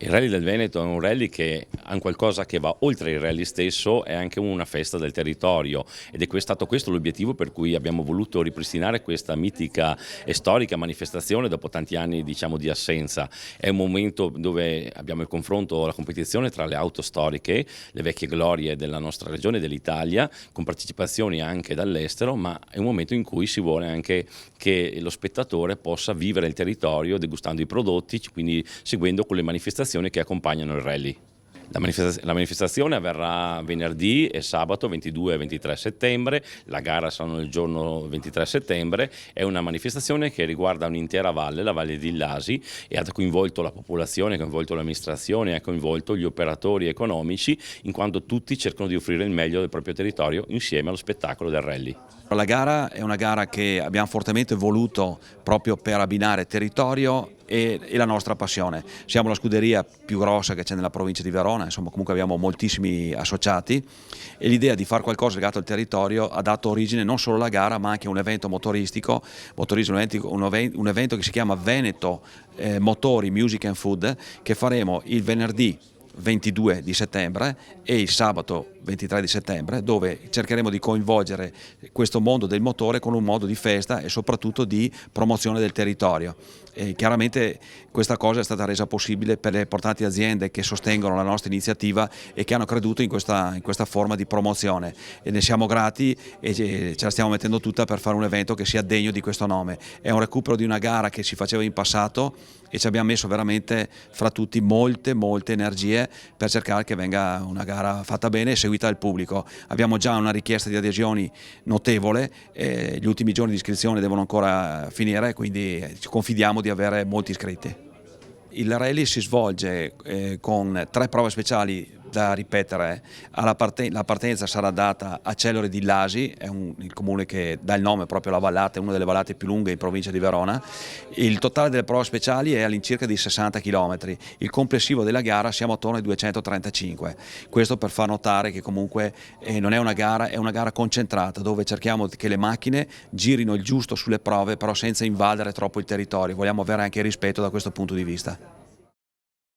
Il Rally del Veneto è un rally che ha un qualcosa che va oltre il rally stesso, è anche una festa del territorio ed è stato questo l'obiettivo per cui abbiamo voluto ripristinare questa mitica e storica manifestazione dopo tanti anni, diciamo, di assenza. È un momento dove abbiamo il confronto, la competizione tra le auto storiche, le vecchie glorie della nostra regione e dell'Italia, con partecipazioni anche dall'estero, ma è un momento in cui si vuole anche che lo spettatore possa vivere il territorio degustando i prodotti, quindi seguendo quelle manifestazioni che accompagnano il rally. La manifestazione avverrà venerdì e sabato 22 e 23 settembre, la gara sarà il giorno 23 settembre, è una manifestazione che riguarda un'intera valle, la Valle di Lasi, e ha coinvolto la popolazione, ha coinvolto l'amministrazione, ha coinvolto gli operatori economici, in quanto tutti cercano di offrire il meglio del proprio territorio insieme allo spettacolo del rally. La gara è una gara che abbiamo fortemente voluto proprio per abbinare territorio e la nostra passione. Siamo la scuderia più grossa che c'è nella provincia di Verona, insomma comunque abbiamo moltissimi associati e l'idea di fare qualcosa legato al territorio ha dato origine non solo alla gara ma anche a un evento motoristico, un evento che si chiama Veneto Motori, Music and Food, che faremo il venerdì 22 di settembre e il sabato 23 di settembre, dove cercheremo di coinvolgere questo mondo del motore con un modo di festa e soprattutto di promozione del territorio. E chiaramente questa cosa è stata resa possibile per le importanti aziende che sostengono la nostra iniziativa e che hanno creduto in questa forma di promozione, e ne siamo grati e ce la stiamo mettendo tutta per fare un evento che sia degno di questo nome. È un recupero di una gara che si faceva in passato e ci abbiamo messo veramente fra tutti molte energie per cercare che venga una gara fatta bene e seguita dal pubblico. Abbiamo già una richiesta di adesioni notevole, gli ultimi giorni di iscrizione devono ancora finire, quindi confidiamo di avere molti iscritti. Il rally si svolge con 3 prove speciali da ripetere. La partenza sarà data a Cellore di Lasi, è il comune che dà il nome proprio alla vallata, è una delle vallate più lunghe in provincia di Verona. Il totale delle prove speciali è all'incirca di 60 km, il complessivo della gara siamo attorno ai 235. Questo per far notare che comunque non è una gara, è una gara concentrata dove cerchiamo che le macchine girino il giusto sulle prove, però senza invadere troppo il territorio. Vogliamo avere anche rispetto da questo punto di vista.